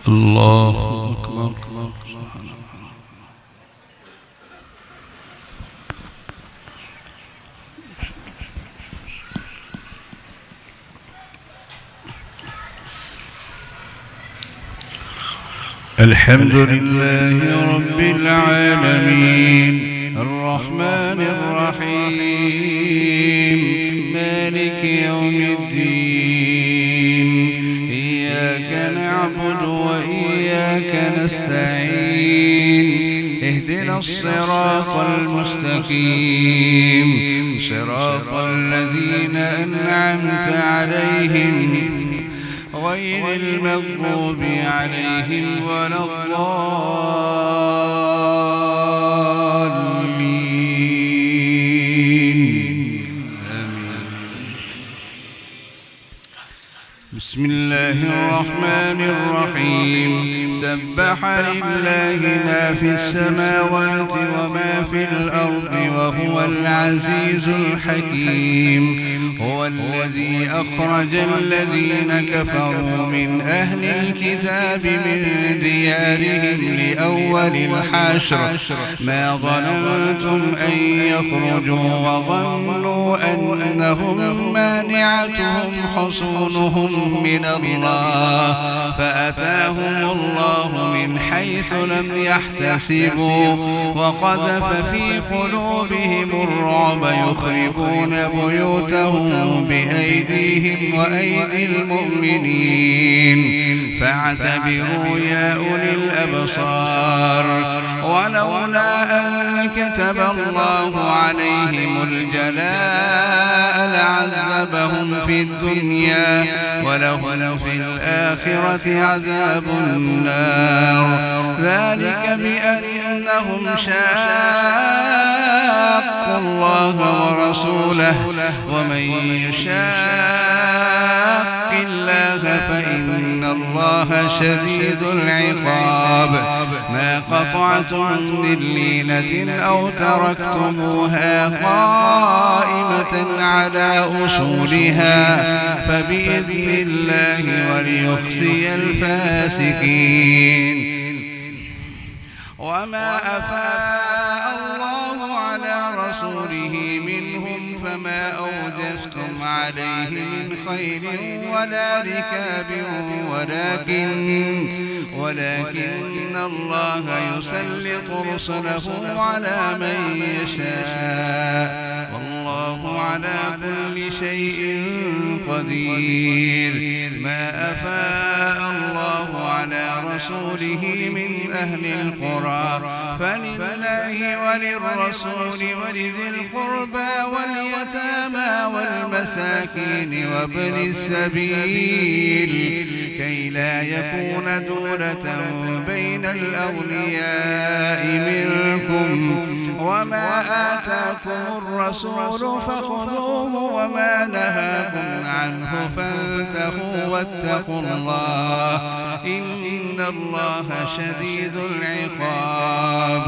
الله أكبر. الحمد لله رب العالمين الرحمن الرحيم مالك يوم الدين إياك نعبد وإياك نستعين اهدنا الصراط المستقيم صراط الذين أنعمت عليهم غير المغضوب عليهم ولا الضالين آمين. بسم الله الرحمن الرحيم سبح لله ما في السماوات وما في الأرض وهو العزيز الحكيم هو الذي أخرج الذين كفروا من أهل الكتاب من ديارهم لأول الحشر ما ظننتم أن يخرجوا وظنوا أنهم مانعتهم حصونهم من الله فأتاهم الله من حيث لم يحتسبوا وقذف في قلوبهم الرعب يخربون بيوتهم بأيديهم وأيدي المؤمنين فاعتبروا يا أولي الأبصار ولولا أن كتب الله عليهم الجلاء لعذبهم في الدنيا ولهم في الآخرة عذاب النار ذلك بأنهم شاقوا الله ورسوله ومن يشاق الله فإن الله شديد العقاب ما قطعتم من لينة أو تركتموها قائمة على أصولها فبإذن الله وليخزي الفاسقين وما أفاء الله على رسوله منهم فما أوجفتم عليه من خير ولا ركاب ولكن الله يسلط رسله على من يشاء والله على كل شيء قدير ما أفاء الله على رسوله من أهل القرى فلله وللرسول ولذي القربى واليتامى والمساكين وابن السبيل كي لا يكون دولة بين الأغنياء منكم وما آتاكم الرسول فخذوه وما نهاكم عنه فانتهوا واتقوا الله إن الله شديد العقاب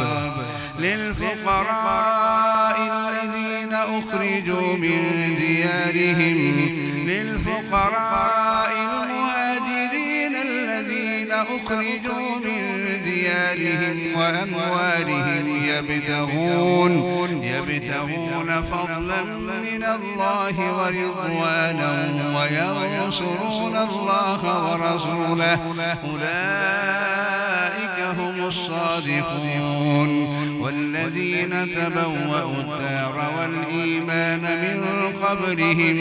للفقراء الذين أخرجوا من ديارهم للفقراء المهاجرين الذين أخرجوا من ديارهم وأموالهم يبتغون فضلا من الله ورضوانا وينصرون الله ورسوله أولئك هم الصادقون والذين تبوأوا الدار والإيمان من قبلهم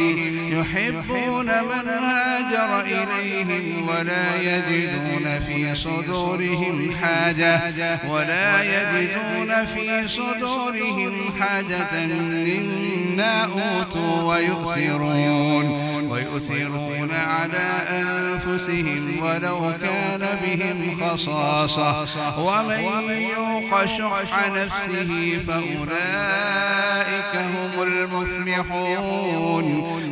يحبون من هاجر إليهم ولا يجدون في صدورهم حاجة مما أوتوا ويؤثرون على أنفسهم ولو كان بهم خصاصة ومن يوق شح نفسه فأولئك هم المفلحون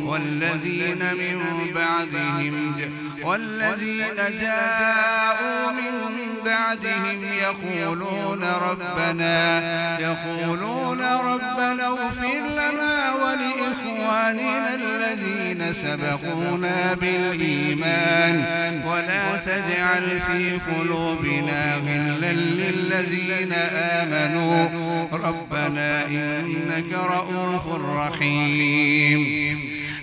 والذين من بعدهم والذين جاءوا من بعدهم يقولون ربنا اغفر لنا ولإخواننا الذين سبقونا بالإيمان ولا تجعل في قلوبنا غلا للذين آمنوا ربنا إنك رؤوف رحيم.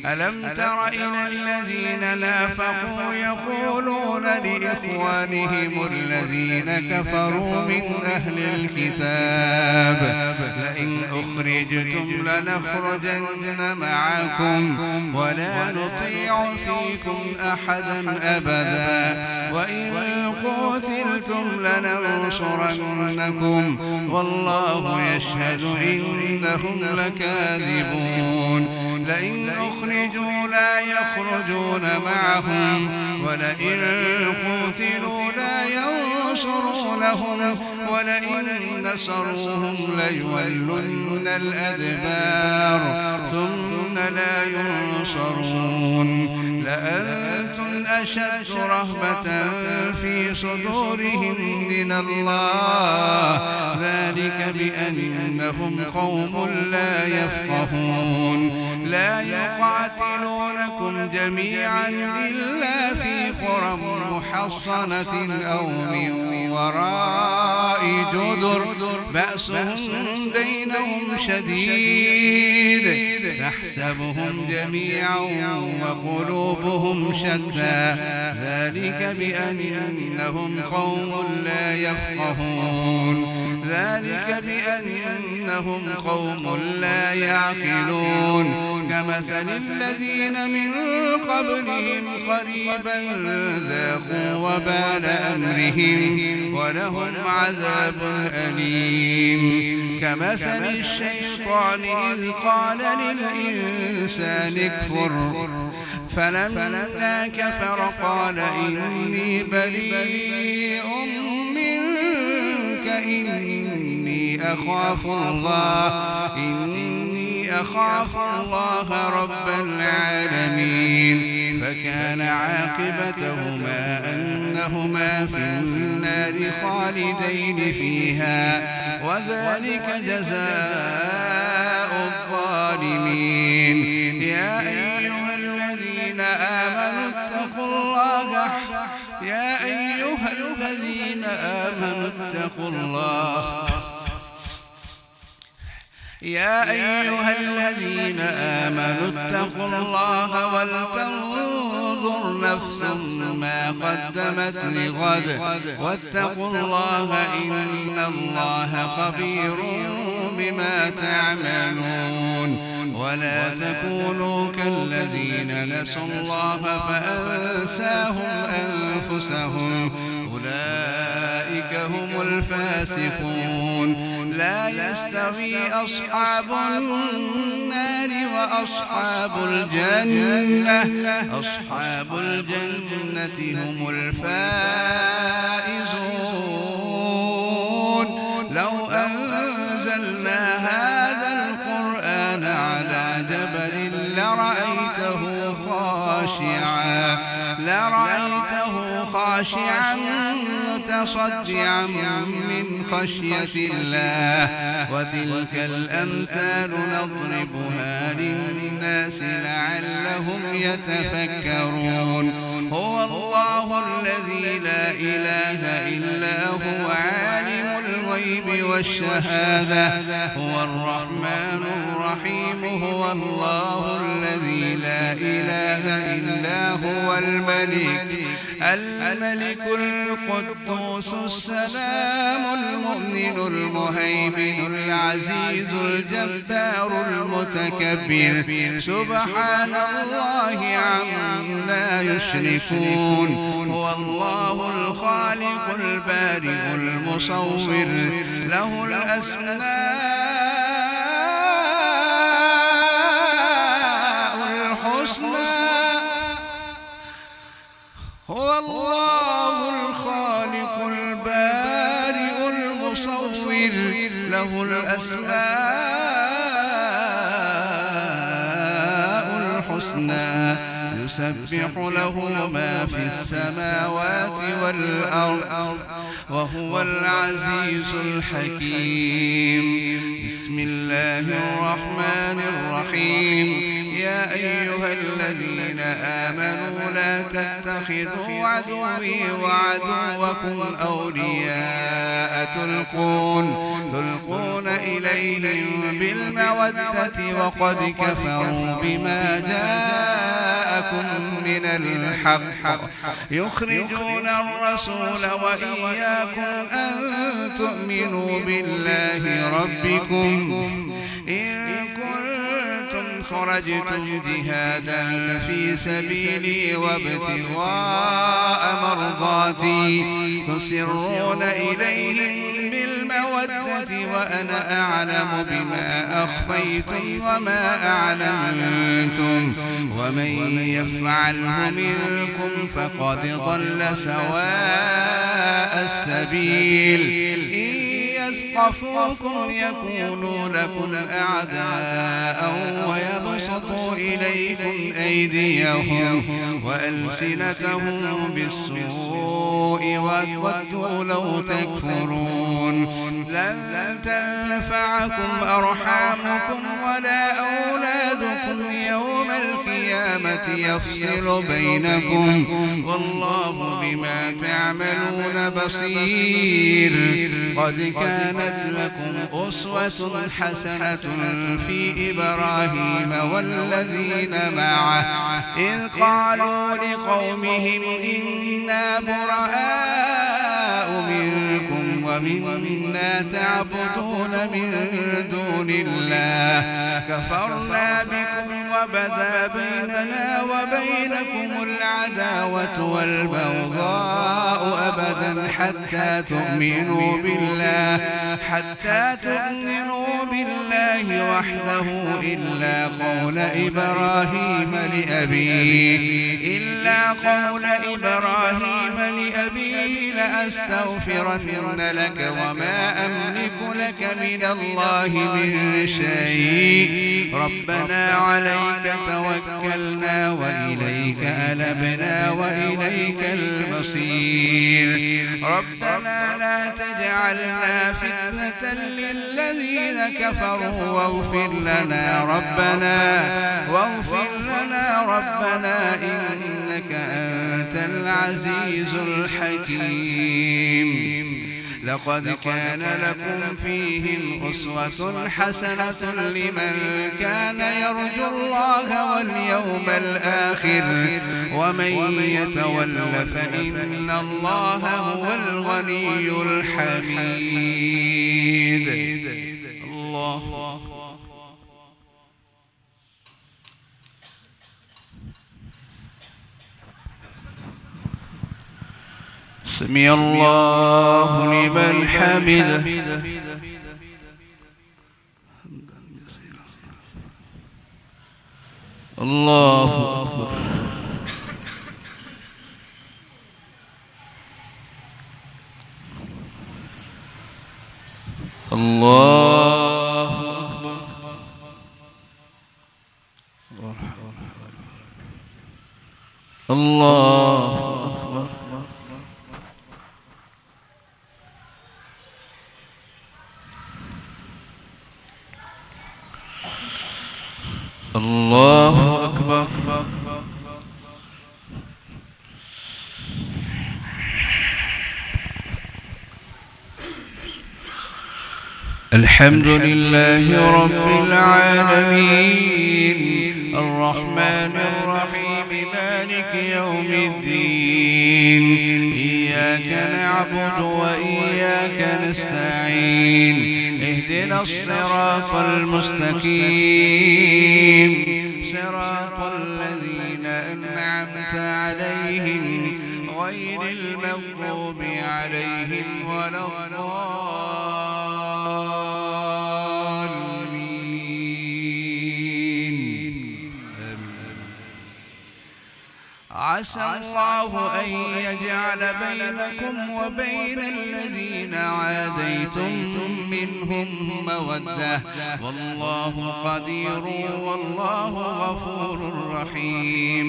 ألم تر إلى الذين نافقوا يقولون لإخوانهم الذين كفروا من أهل الكتاب لئن أخرجتم لنخرجن معكم ولا نطيع فيكم أحدا أبدا وإن قتلتم لننصرنكم والله يشهد إنهم لكاذبون. لئن أخرجوا لا يخرجون معهم ولئن قتلوا لا ينصرونهم ولئن نصروهم ليولن الأدبار ثم لا ينصرون. لأنتم أشد رهبة في صدورهم من الله ذلك بأنهم قوم لا يفقهون. لا يقاتلونكم جميعا إلا في قرى محصنة أو من وراء جدر بأسهم بينهم شديد تحسبهم جميعا وقلوبهم شتى ذلك بأنهم قوم لا يفقهون. ذلك بأنهم قوم لا يعقلون. كمثل الذين من قبلهم قريبا ذاقوا وبال أمرهم ولهم عذاب أليم. كمثل الشيطان إذ قال للإنسان اكفر فلما كفر قال إني بريء منك إني أخاف الله رب العالمين. فكان عاقبتهما أنهما في النار خالدين فيها وذلك جزاء الظالمين. يا أيها الذين آمنوا اتقوا الله ولتنظر نفس ما قدمت لغد واتقوا الله إن الله خبير بما تعملون. ولا تكونوا كالذين نسوا الله فأنساهم أنفسهم أولئك هم الفاسقون. لا يستوي أصحاب النار وأصحاب الجنة هم الفائزون. لو أنزلنا هذا القرآن على جبل لرأيته خاشعا متصدعا من خشية الله. وتلك الأمثال نضربها للناس لعلهم يتفكرون. هو الله الذي لا إله إلا هو عالم الغيب والشهادة هو الرحمن الرحيم. هو الله الذي لا إله إلا هو الملك القدوس السلام المؤمن المهيمن العزيز الجبار المتكبر سبحان الله عما يشركون. هو الله الخالق البارئ المصور له الأسماء الحسنى. هو الله الخالق البارئ المصور له الأسماء الحسنى يسبح له ما في السماوات والأرض وهو العزيز الحكيم. بسم الله الرحمن الرحيم. يا أيها الذين آمنوا لا تتخذوا عدوي وعدوكم أولياء تلقون إليهم بالمودة وقد كفروا بما جاءكم من الحق يخرجون الرسول وإياكم أن تؤمنوا بالله ربكم إن كنتم خرجتم جهادا في سبيلي وابتغاء مرضاتي تسرون إليهم بالمودة وأنا أعلم بما أخفيتم وما أعلنتم ومن يفعله منكم فقد ضل سواء السبيل. يثقفوكم يكونوا لكم أعداء ويبسطوا إليكم أيديهم وألسنتهم بالسوء ودوا لو تكفرون. لن تنفعكم أرحامكم ولا أولادكم يوم القيامة يفصل بينكم والله بما تعملون بصير. قد كانت لكم أسوة حسنة في إبراهيم والذين معه إذ قالوا لقومهم إنا براء منكم ومما تعبدون من دون الله كفرنا بكم وبدا بيننا وبينكم العداوة والبغضاء أبدا حتى تؤمنوا بالله وحده إلا قول إبراهيم لأبيه لأستغفرن لك وما أملك لك من الله من شيء. ربنا عليك توكلنا وإليك أنبنا وإليك المصير. ربنا لا تجعلنا فتنة للذين كفروا واغفر لنا ربنا إنك أنت العزيز الحكيم. لقد كان لكم فيهم أسوة حسنة لمن كان يرجو الله واليوم الآخر ومن يتول فإن الله هو الغني الحميد. الله سمع الله لمن حمده. الله أكبر. الله أكبر. الله أكبر. الله أكبر. الحمد لله رب العالمين الرحمن الرحيم مالك يوم الدين. إياك نعبد وإياك نستعين. اهدنا الصراط المستقيم صراط الذين أنعمت عليهم غير المغضوب عليهم ولا الضالين. عسى الله أن يجعل بينكم وبين الذين عاديتم منهم مودة والله قدير والله غفور رحيم.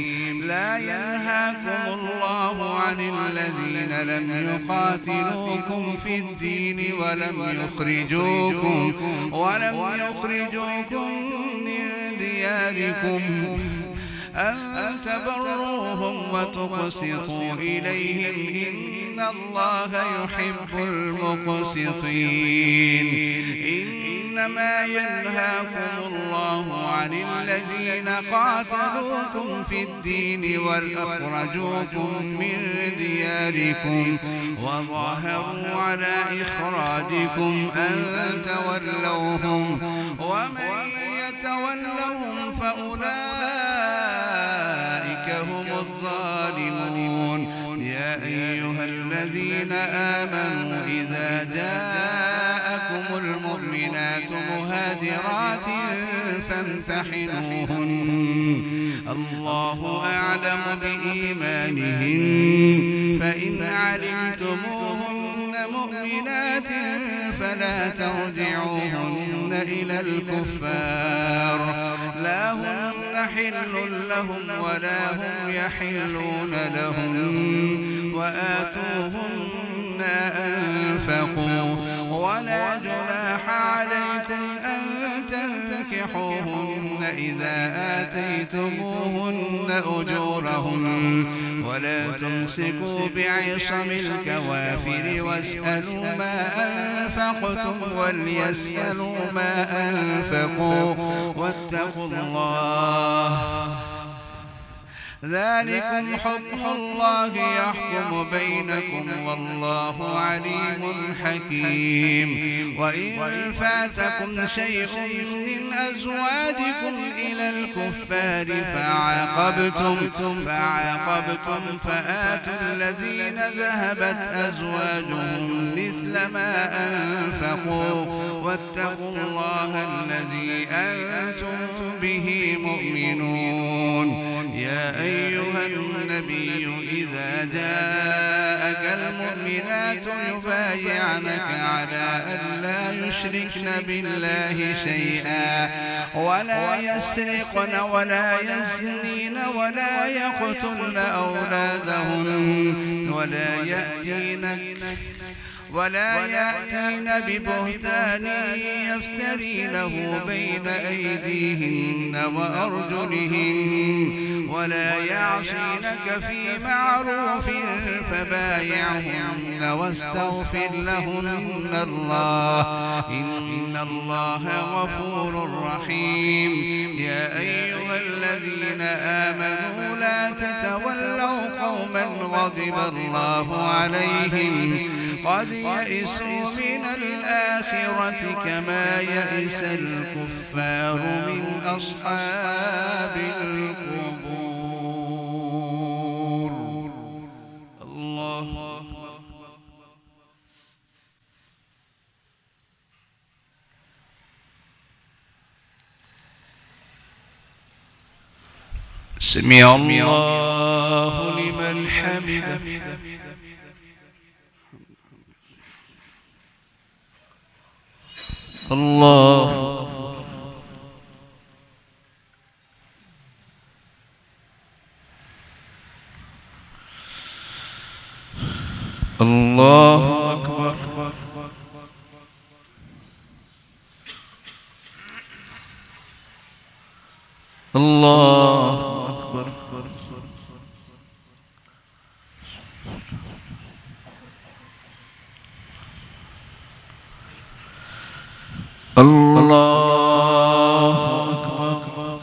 لا ينهاكم الله عن الذين لم يقاتلوكم في الدين ولم يخرجوكم من دياركم أن تبروهم وتقسطوا إليهم إن الله يحب المقسطين. إنما ينهاكم الله عن الذين قاتلوكم في الدين وأخرجوكم من دياركم وظاهروا على إخراجكم أن تولوهم ومن يتولهم فأولئك هم الظالمون. يا أيها الذين آمنوا إذا جاءكم المؤمنات مهاجرات فامتحنوهن الله أعلم بإيمانهن فإن علمتموهن مؤمنات فلا ترجعوهن إلى الكفار لا هن حل لهم ولا هم يحلون لهم وآتوهن أنفقوا ولا جناح عليكم أن تنكحوهن إذا آتيتموهن أجورهن ولا تمسكوا بعصم الكوافر واسألوا ما أنفقتم وليسألوا ما أنفقوا واتقوا الله ذلكم حكم الله يحكم بينكم والله عليم حكيم. وإن فاتكم شيء من أزواجكم إلى الكفار فعاقبتم فآتوا الذين ذهبت أزواجهم مثل ما أنفقوا واتقوا الله الذي أنتم به مؤمنون. يا أيها النبي إذا جاءك المؤمنات يبايعنك على أن لا يشركن بالله شيئا ولا يسرقن ولا يزنين ولا يقتلن أولادهن ولا يأتين ببهتان يفترينه بين أيديهن وأرجلهن ولا يعصينك في معروف فبايعهن واستغفر لهن الله إن الله غفور رحيم. يا أيها الذين آمنوا لا تتولوا قوما غضب الله عليهم قد يئسوا من الآخرة كما يئس الكفار من أصحاب القبور. الله سمع الله لمن حمده. الله الله أكبر. الله أكبر. الله أكبر.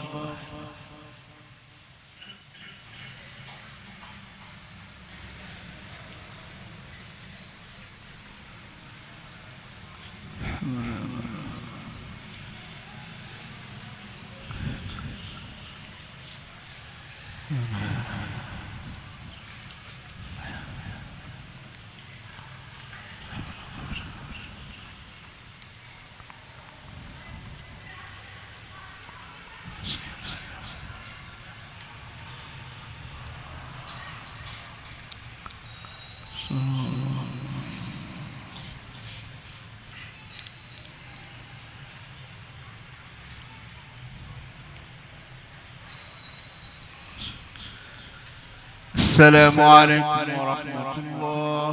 السلام عليكم ورحمة الله.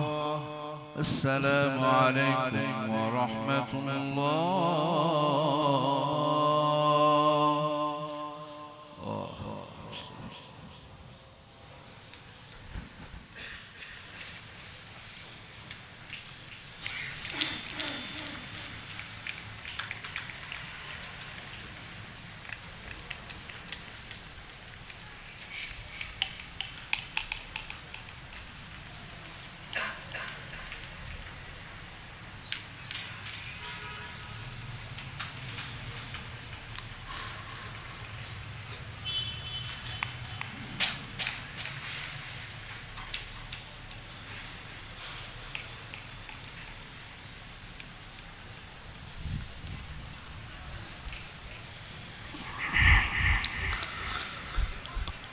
السلام عليكم ورحمة الله.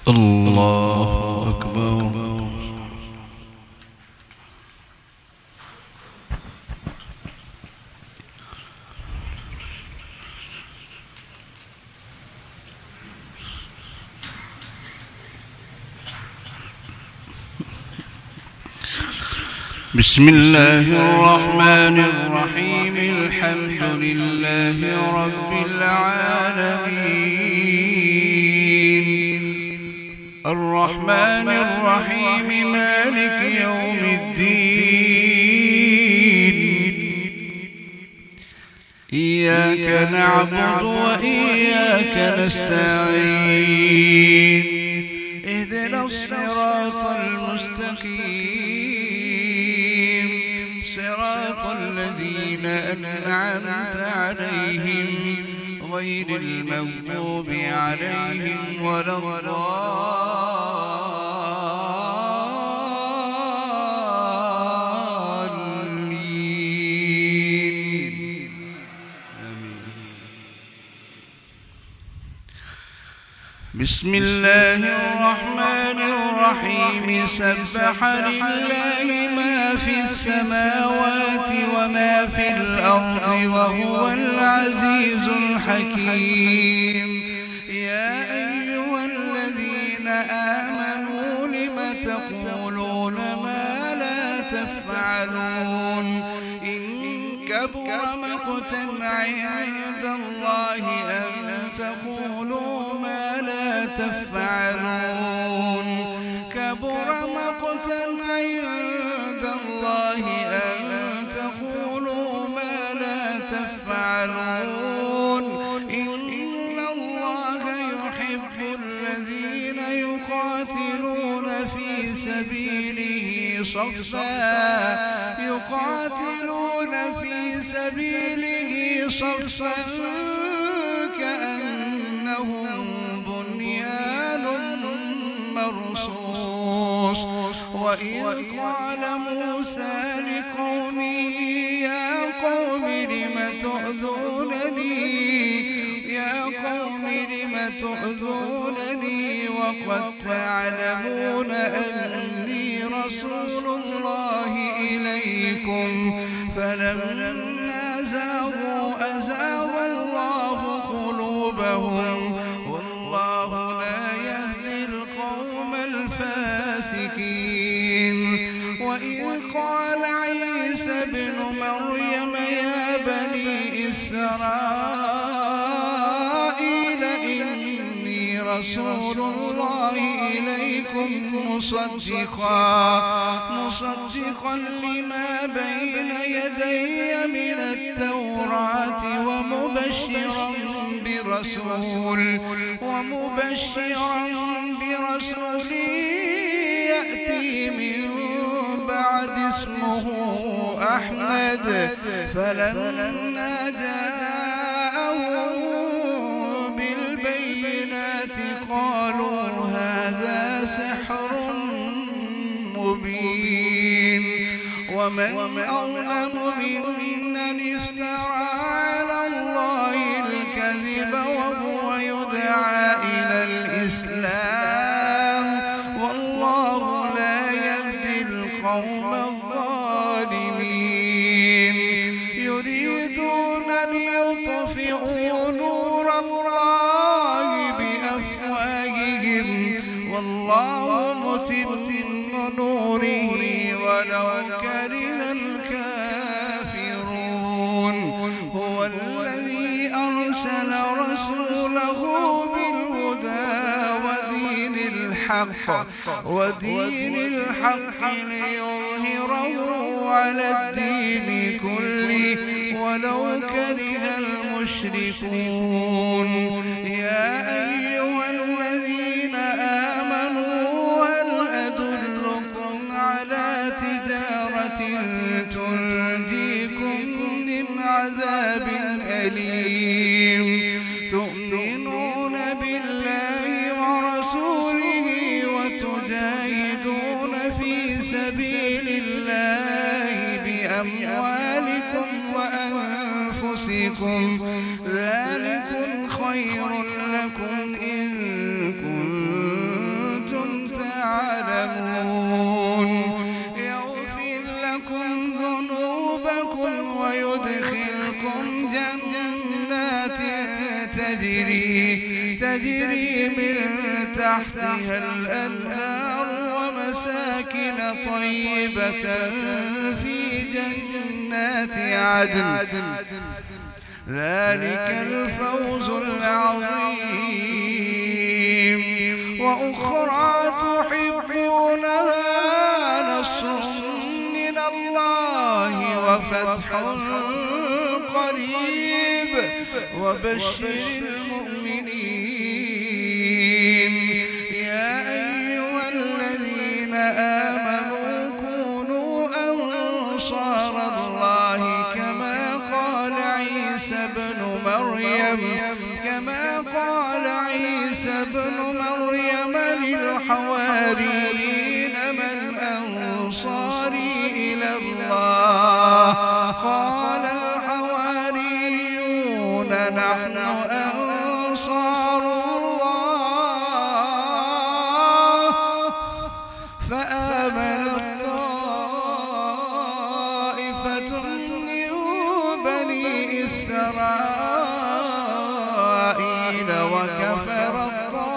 الله أكبر. بسم الله الرحمن الرحيم. الحمد لله رب العالمين، الرحمن الرحيم، مالك يوم الدين. إياك نعبد وإياك نستعين. اهدنا الصراط المستقيم، صراط الذين أنعمت عليهم غير المغضوب عليهم ولا الضالين. آمين. بسم الله الرحمن الرحيم. سبح لله ما في السماوات وما في الأرض وهو العزيز الحكيم. يا أيها الذين آمنوا لم تقولون ما لا تفعلون؟ إن كبر مقتا عند الله أن تقولوا ما لا تفعلون. كبر مقتا عند الله أن تقولوا ما لا تفعلون. إن الله يحب الذين يقاتلون في سبيله صفا كأنهم بنيان مرصوص. وإذ قال موسى لقومه يا قوم لم تؤذونني وقد تعلمون أني رسول الله إليكم. فلما زاغوا أزاغ الله قلوبهم، والله لا يهدي القوم الفاسقين. وإذ قال عيسى ابن مريم يا بني إسرائيل إني رسول الله إليكم مصدقا لما بين يدي من التوراة ومبشرا برسول يأتي من بعد اسمه أحمد. فلما جاءهم بالبينات قالوا هذا سحر مبين. ومن أظلم ممن افترى على الله الكذب وهو يدعى إلى الإسلام، والله لا يهدي القوم الظالمين. يريدون ليطفئوا نور الله بأفواههم والله متم كره الكافرون هو الذي أرسل رسوله بالهدى ودين الحق ليظهره على الدين كله ولو كره المشركون يا أيها الذين آمنوا هل أدلكم على تجارة تنجيكم من عذاب أليم تؤمنون بالله ورسوله وتجاهدون في سبيل الله بأموالكم وأنفسكم ذلكم خير لكم إن كنتم تعلمون يغفر لكم ذنوبكم ويدخلكم جنات تجري من تحتها الأنهار ومساكن طيبة في جنات عدن ذلك الفوز العظيم وأخرى تحبونها نصر من الله وفتح قريب وبشر المؤمنين يا أيها الذين آمنوا كونوا أنصار الله كما قال عيسى ابن مريم للحواريين من أنصاري إلى الله قال الحواريون نحن أنصار الله فآمنت طائفة من بني إسرائيل وكفرت طائفة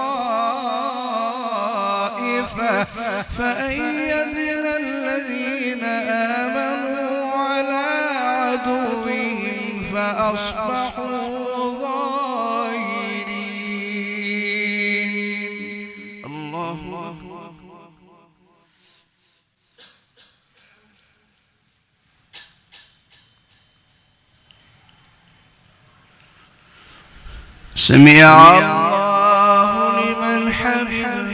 فأيدنا الذين آمنوا على عدوهم فأصبحوا ظاهرين الله سمع الله لمن حمده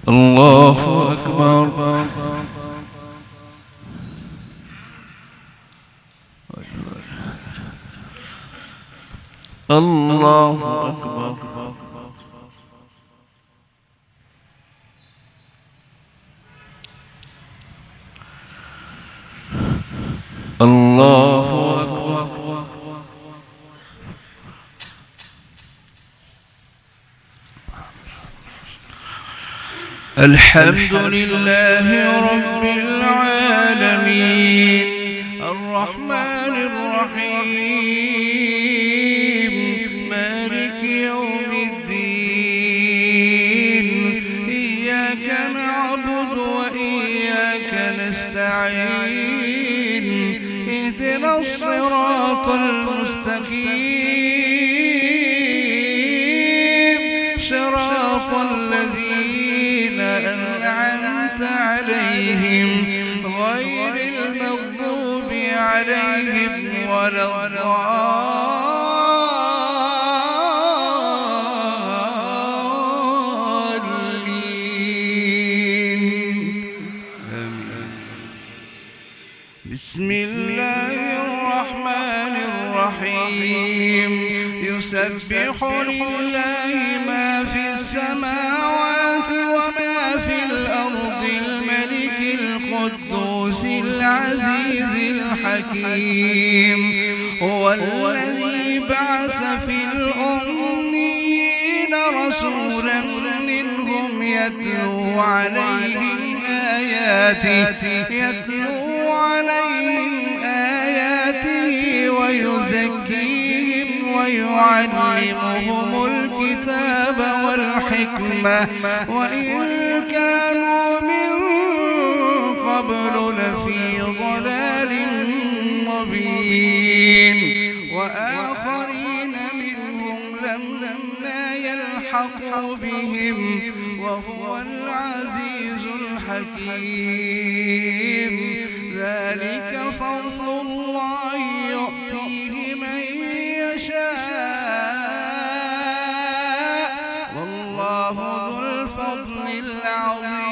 الله أكبر الله أكبر الله أكبر الحمد لله رب العالمين الرحمن الرحيم مالك يوم الدين إياك نعبد وإياك نستعين اهدنا الصراط المستقيم صراط الذين أنعمت عليهم غير المغضوب عليهم ولا الضالين آمين بسم الله الرحمن الرحيم يسبح لله ما في السماوات وما في الأرض الملك القدوس العزيز الحكيم هو الذي بعث في الأميين رسولا منهم يتلو عليهم آياته يتلو عليهم آياته ويزكيهم ويعلمهم الكتاب والحكمة وإن كانوا من قبل لفي ضلال مبين وآخرين منهم لما يلحقوا بهم وهو العزيز الحكيم ذلك فضل الله يؤتيه من يشاء والله ذو الفضل العظيم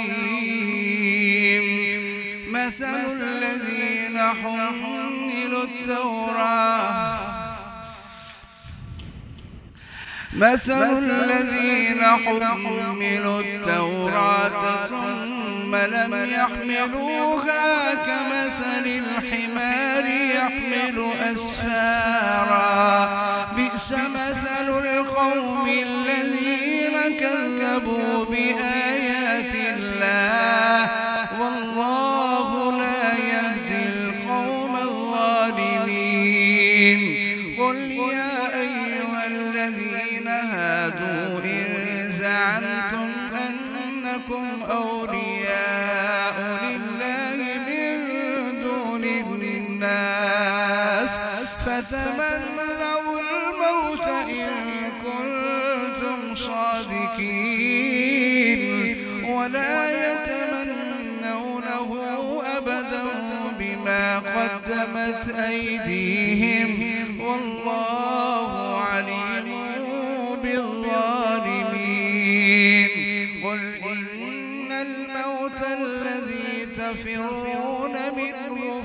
مثل الذين حملوا التوراة ثم لم يحملوها كمثل الحمار يحمل أسفارا بئس مثل القوم الذين كذبوا بآيات الله والله لا يهدي القوم الظالمين قل يا أيها الذين هادوا إن زعمتم أنكم أولياء لله من دون الناس فتمنوا الموت إن كنتم صادقين ولا يتمنونه أبدا بما قدمت أيديهم والله عليم بالظالمين قل إن الموت الذي تفرون منه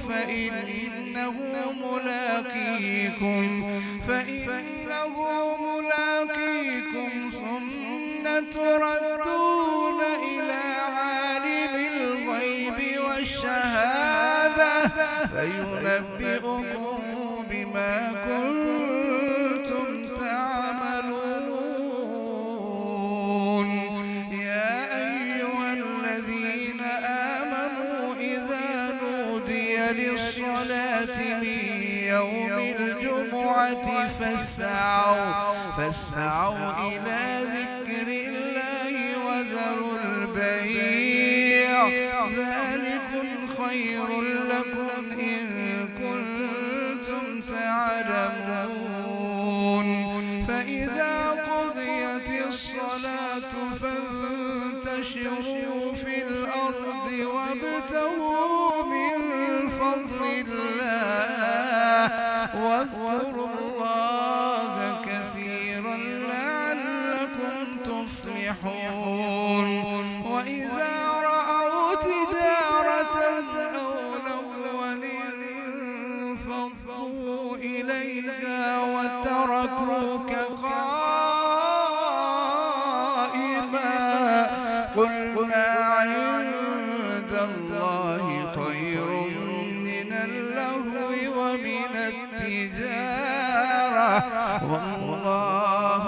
فإنه ملاقيكم ثم تردون إلى عالم الغيب والشهادة فينبئكم بما كنتم تعملون يا أيها الذين آمنوا إذا نودي للصلاة من يوم الجمعة فاسعوا إلى ذكر الله وذروا البيع ذلكم خير لكم إن كنتم تعلمون فإذا قضيت الصلاة فانتشروا في الأرض وابتغوا من فضل الله واذكروا الله كثيرا لعلكم تفلحون وإذا رأوا تجارة أو لهوا انفضوا إليها وتركوك قائما قل ما عند الله خير من اللهو ومن التجارة والله